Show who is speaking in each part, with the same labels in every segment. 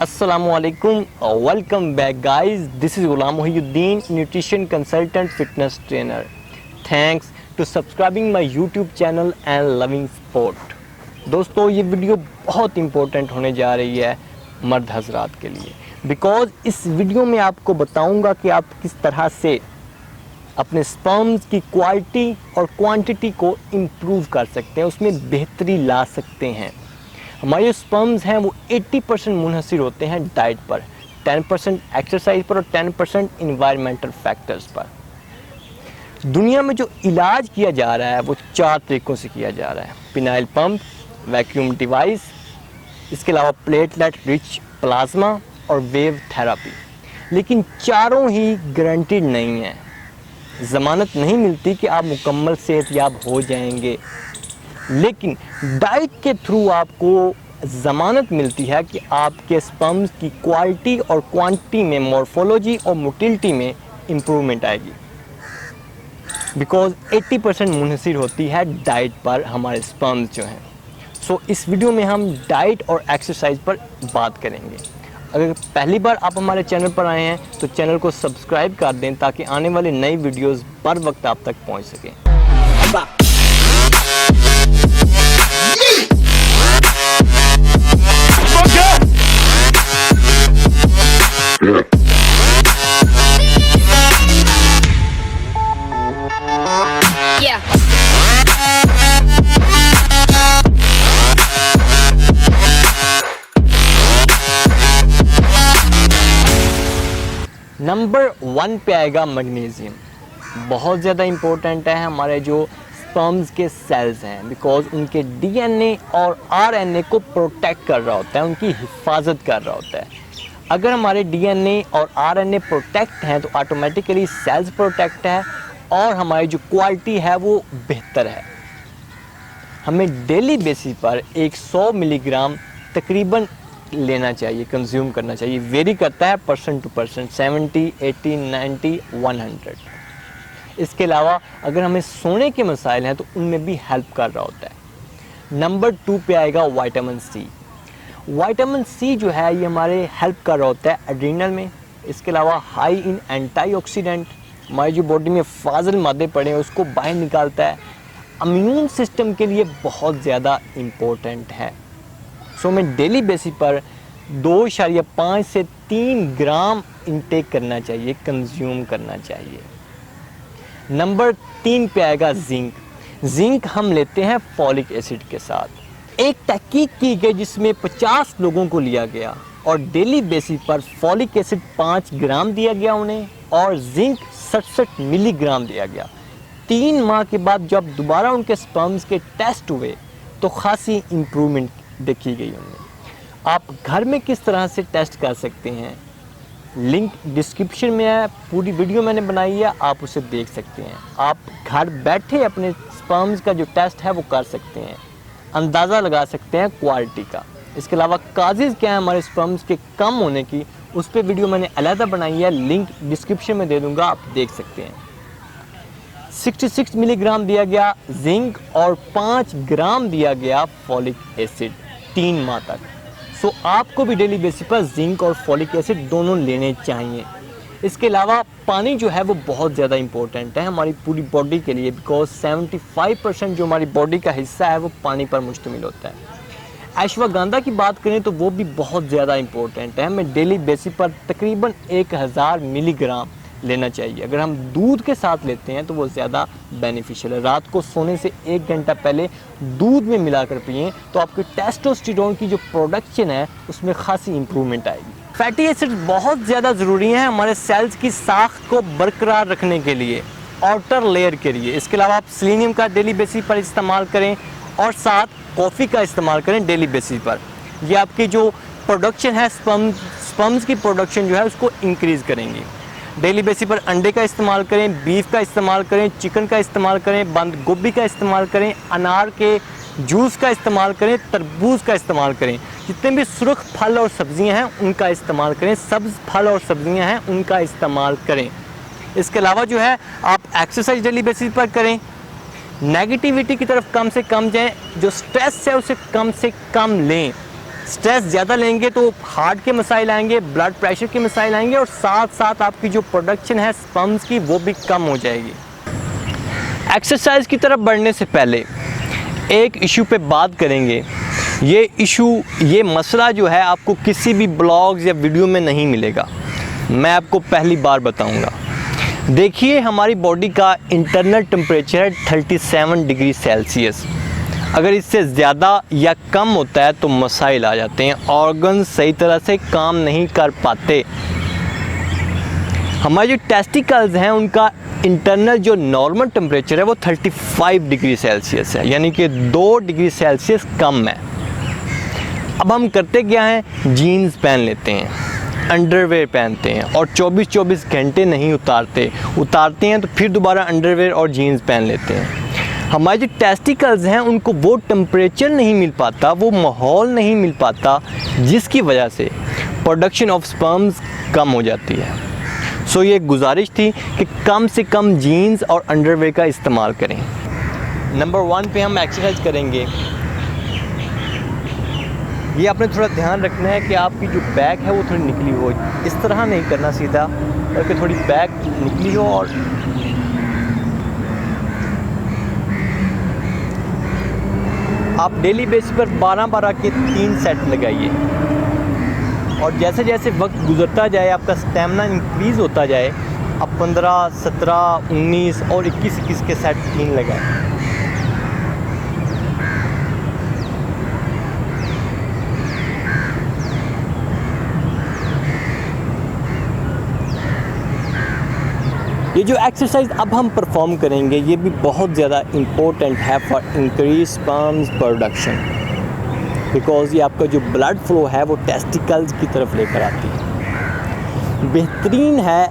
Speaker 1: Assalamualaikum. Welcome back guys. This is Ghulam Muhyiddin, nutrition consultant, fitness trainer. Thanks to subscribing my YouTube channel and loving sport. दोस्तों ये video बहुत important होने जा रही है मर्द हजरात के लिए, बिकॉज इस वीडियो में आपको बताऊंगा कि आप किस तरह से अपने स्पर्म्स की क्वालिटी और क्वांटिटी को इम्प्रूव कर सकते हैं, उसमें बेहतरी ला सकते हैं। हमारे जो स्पर्म्स हैं वो 80% मुनहसिर होते हैं डाइट पर, 10% एक्सरसाइज पर और 10% इन्वायरमेंटल फैक्टर्स पर। दुनिया में जो इलाज किया जा रहा है वो 4 तरीक़ों से किया जा रहा है: पिनाइल पंप, वैक्यूम डिवाइस, इसके अलावा प्लेटलेट रिच प्लाज्मा और वेव थेरापी। लेकिन चारों ही गारंटीड नहीं है, ज़मानत नहीं मिलती कि आप मुकम्मल सेहतयाब हो जाएंगे। लेकिन डाइट के थ्रू आपको ज़मानत मिलती है कि आपके स्पर्म्स की क्वालिटी और क्वांटिटी में, मॉर्फोलॉजी और मोटिलिटी में इम्प्रूवमेंट आएगी, बिकॉज 80% मुनहसिर होती है डाइट पर हमारे स्पर्म्स जो हैं। सो इस वीडियो में हम डाइट और एक्सरसाइज पर बात करेंगे। अगर पहली बार आप हमारे चैनल पर आए हैं तो चैनल को सब्सक्राइब कर दें ताकि आने वाले नई वीडियोस बर वक्त आप तक पहुंच सकें। नंबर 1 पे आएगा मैग्नीशियम। बहुत ज़्यादा इम्पोर्टेंट है हमारे जो स्पर्म्स के सेल्स हैं, बिकॉज उनके डीएनए और आरएनए को प्रोटेक्ट कर रहा होता है, उनकी हिफाजत कर रहा होता है। अगर हमारे डीएनए और आरएनए प्रोटेक्ट हैं तो ऑटोमेटिकली सेल्स प्रोटेक्ट है और हमारी जो क्वालिटी है वो बेहतर है। हमें डेली बेसिस पर 100 मिलीग्राम तकरीबन लेना चाहिए, कंज्यूम करना चाहिए। वेरी करता है पर्सन टू पर्सन, 70, 80, 90, 100। इसके अलावा अगर हमें सोने के मसाइल हैं तो उनमें भी हेल्प कर रहा होता है। नंबर 2 पे आएगा विटामिन सी। विटामिन सी जो है ये हमारे हेल्प कर रहा होता है एड्रीनल में। इसके अलावा हाई इन एंटीऑक्सीडेंट, हमारी जो बॉडी में फाजिल मादे पड़े हैं उसको बाहर निकालता है। इम्यून सिस्टम के लिए बहुत ज़्यादा इम्पोर्टेंट है। सो हमें डेली बेसिस पर 2.5 से 3 ग्राम इंटेक करना चाहिए, कंज्यूम करना चाहिए। नंबर 3 पे आएगा जिंक। जिंक हम लेते हैं फॉलिक एसिड के साथ। एक तहकीक की गई जिसमें 50 लोगों को लिया गया और डेली बेसिस पर फॉलिक एसिड 5 ग्राम दिया गया उन्हें और जिंक 67 मिलीग्राम दिया गया। 3 माह के बाद जब दोबारा उनके स्पर्म्स के टेस्ट हुए तो खासी इम्प्रूवमेंट देखी गई उनमें। आप घर में किस तरह से टेस्ट कर सकते हैं, लिंक डिस्क्रिप्शन में है, पूरी वीडियो मैंने बनाई है, आप उसे देख सकते हैं। आप घर बैठे अपने स्पर्म्स का जो टेस्ट है वो कर सकते हैं, अंदाज़ा लगा सकते हैं क्वालिटी का। इसके अलावा काजेज़ क्या है हमारे स्पर्म्स के कम होने की, उस पर वीडियो मैंने अलहदा बनाई है, लिंक डिस्क्रिप्शन में दे दूँगा, आप देख सकते हैं। 66 मिलीग्राम दिया गया जिंक और 5 ग्राम दिया गया फॉलिक एसिड 3 माह तक। सो आपको भी डेली बेसिस पर जिंक और फॉलिक एसिड दोनों लेने चाहिए। इसके अलावा पानी जो है वो बहुत ज़्यादा इम्पोर्टेंट है हमारी पूरी बॉडी के लिए, बिकॉज 75% जो हमारी बॉडी का हिस्सा है वो पानी पर मुश्तमिल होता है। अश्वगंधा की बात करें तो वो भी बहुत ज़्यादा इम्पोर्टेंट है, हमें डेली बेसिस पर तकरीबन 1000 मिलीग्राम लेना चाहिए। अगर हम दूध के साथ लेते हैं तो वो ज़्यादा बेनिफिशियल है। रात को सोने से 1 घंटा पहले दूध में मिलाकर पिएं तो आपके टेस्टोस्टेरोन की जो प्रोडक्शन है उसमें खासी इम्प्रूवमेंट आएगी। फैटी एसिड बहुत ज़्यादा ज़रूरी है हमारे सेल्स की साख्त को बरकरार रखने के लिए, आउटर लेयर के लिए। इसके अलावा आप सेलेनियम का डेली बेसिस पर इस्तेमाल करें और साथ कॉफ़ी का इस्तेमाल करें डेली बेसिस पर। ये आपकी जो प्रोडक्शन है स्पर्म्स की प्रोडक्शन जो है उसको इंक्रीज़ करेंगी। डेली बेसिस पर अंडे का इस्तेमाल करें, बीफ का इस्तेमाल करें, चिकन का इस्तेमाल करें, बंद गोभी का इस्तेमाल करें, अनार के जूस का इस्तेमाल करें, तरबूज का इस्तेमाल करें। जितने भी सुर्ख फल और सब्जियां हैं उनका इस्तेमाल करें, सब्ज़ फल और सब्जियां हैं उनका इस्तेमाल करें। इसके अलावा जो है आप एक्सरसाइज डेली बेसिस पर करें, नेगेटिविटी की तरफ कम से कम जाएं, जो स्ट्रेस है उसे कम से कम लें, स्ट्रेस ज़्यादा लेंगे तो हार्ट के मसाइल आएंगे, ब्लड प्रेशर के मसाइल आएंगे और साथ साथ आपकी जो प्रोडक्शन है स्पर्म्स की वो भी कम हो जाएगी। एक्सरसाइज की तरफ बढ़ने से पहले एक इशू पे बात करेंगे। ये मसला जो है आपको किसी भी ब्लॉग्स या वीडियो में नहीं मिलेगा, मैं आपको पहली बार बताऊंगा। देखिए, हमारी बॉडी का इंटरनल टेम्परेचर है 37 डिग्री सेल्सियस। अगर इससे ज़्यादा या कम होता है तो मसाइल आ जाते हैं, ऑर्गन सही तरह से काम नहीं कर पाते। हमारे जो टेस्टिकल्स हैं उनका इंटरनल जो नॉर्मल टेम्परेचर है वो 35 डिग्री सेल्सियस है, यानी कि 2 डिग्री सेल्सियस कम है। अब हम करते क्या हैं, जीन्स पहन लेते हैं, अंडरवेयर पहनते हैं और 24-24 घंटे नहीं उतारते हैं तो फिर दोबारा अंडरवेयर और जीन्स पहन लेते हैं। हमारे जो टेस्टिकल्स हैं उनको वो टेम्परेचर नहीं मिल पाता, वो माहौल नहीं मिल पाता, जिसकी वजह से प्रोडक्शन ऑफ स्पर्म्स कम हो जाती है। सो ये गुजारिश थी कि कम से कम जीन्स और अंडरवेयर का इस्तेमाल करें। नंबर 1 पे हम एक्सरसाइज करेंगे। ये आपने थोड़ा ध्यान रखना है कि आपकी जो बैक है वो थोड़ी निकली हो, इस तरह नहीं करना सीधा, बल्कि थोड़ी बैक निकली हो। और आप डेली बेसिस पर 12-12 के 3 सेट लगाइए और जैसे जैसे वक्त गुजरता जाए आपका स्टेमिना इंक्रीज़ होता जाए, आप 15, 17, 19 और 21 के सेट 3 लगाएं। ये जो एक्सरसाइज अब हम परफॉर्म करेंगे ये भी बहुत ज़्यादा इम्पोर्टेंट है for increase sperms production, because ये आपका जो ब्लड फ्लो है वो टेस्टिकल्स की तरफ लेकर आती है। बेहतरीन है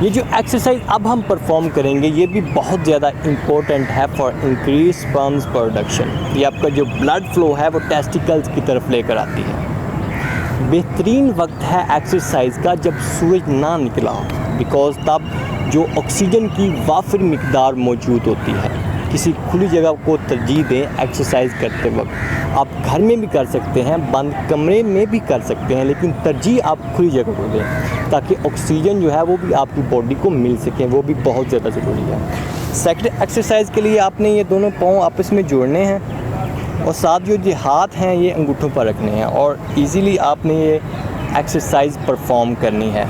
Speaker 1: ये जो एक्सरसाइज अब हम परफॉर्म करेंगे, ये भी बहुत ज़्यादा इम्पोर्टेंट है फॉर इंक्रीज स्पर्म्स प्रोडक्शन। ये आपका जो ब्लड फ्लो है वो टेस्टिकल्स की तरफ लेकर आती है। बेहतरीन वक्त है एक्सरसाइज का जब सूरज ना निकला हो, बिकॉज़ तब जो ऑक्सीजन की वाफिर मिकदार मौजूद होती है। किसी खुली जगह को तरजीह दें एक्सरसाइज करते वक्त। आप घर में भी कर सकते हैं, बंद कमरे में भी कर सकते हैं, लेकिन तरजीह आप खुली जगह को दें ताकि ऑक्सीजन जो है वो भी आपकी बॉडी को मिल सके, वो भी बहुत ज़्यादा ज़रूरी है। सेकंड एक्सरसाइज के लिए आपने ये दोनों पाँव आपस में जोड़ने हैं और साथ जो हाथ हैं ये अंगूठों पर रखने हैं और इजीली आपने ये एक्सरसाइज परफॉर्म करनी है।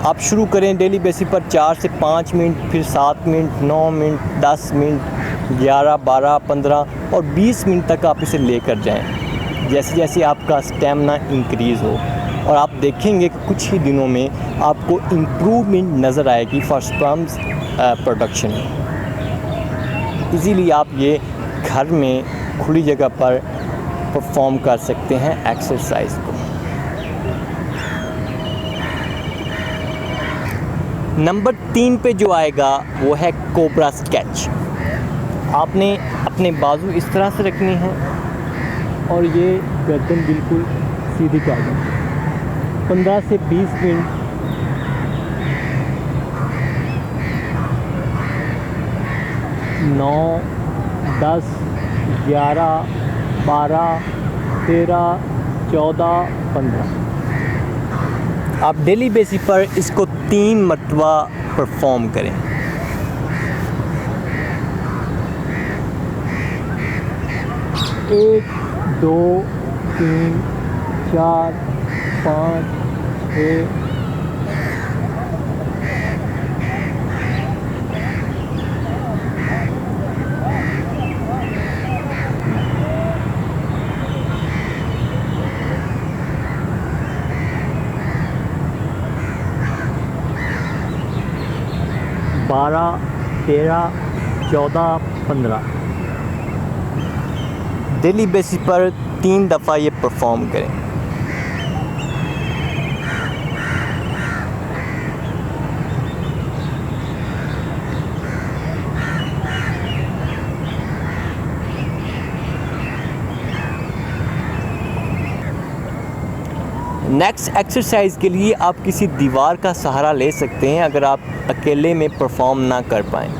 Speaker 1: आप शुरू करें डेली बेसिस पर 4 से 5 मिनट, फिर 7 मिनट, 9 मिनट, 10 मिनट, 11, 12, 15 और 20 मिनट तक आप इसे लेकर जाएं, जैसे जैसे आपका स्टेमिना इंक्रीज़ हो। और आप देखेंगे कि कुछ ही दिनों में आपको इम्प्रूवमेंट नज़र आएगी फॉर स्पर्म्स प्रोडक्शन। इजीली आप ये घर में खुली जगह पर परफॉर्म कर सकते हैं एक्सरसाइज को। नंबर 3 पे जो आएगा वो है कोबरा स्केच। आपने अपने बाजू इस तरह से रखनी है और ये गर्दन बिल्कुल सीधी कर दें। 15 से 20 मिनट नौ, 10, 11, 12, 13, 14, 15 आप डेली बेसिस पर इसको 3 मरतबा परफॉर्म करें। एक, 2, 3, 4, 5, 6, 12, 13, 14, 15 डेली बेसिस पर 3 दफ़ा ये परफॉर्म करें। नेक्स्ट एक्सरसाइज के लिए आप किसी दीवार का सहारा ले सकते हैं अगर आप अकेले में परफॉर्म ना कर पाएँ।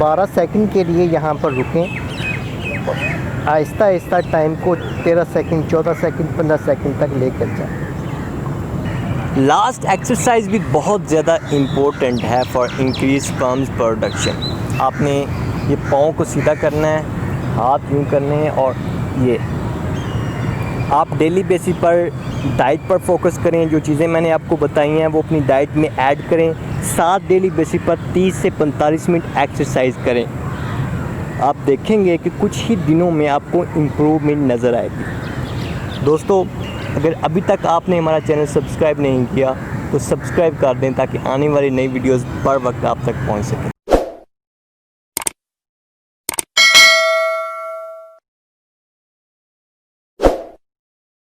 Speaker 2: 12 सेकंड के लिए यहाँ पर रुकें। आहिस्ता आहिस्ता टाइम को 13 सेकंड, 14 सेकंड, 15 सेकंड तक लेकर जाएं।
Speaker 1: लास्ट एक्सरसाइज भी बहुत ज़्यादा इम्पोर्टेंट है फॉर इंक्रीज स्पर्म्स प्रोडक्शन। आपने ये पाँव को सीधा करना है, हाथ यूँ करने हैं, और ये आप डेली बेसिस पर डाइट पर फोकस करें। जो चीज़ें मैंने आपको बताई हैं वो अपनी डाइट में ऐड करें। साथ डेली बेसिस पर 30 से 45 मिनट एक्सरसाइज करें। आप देखेंगे कि कुछ ही दिनों में आपको इम्प्रूवमेंट नज़र आएगी। दोस्तों, अगर अभी तक आपने हमारा चैनल सब्सक्राइब नहीं किया तो सब्सक्राइब कर दें ताकि आने वाली नई वीडियोस पर वक्त आप तक पहुंच सकें।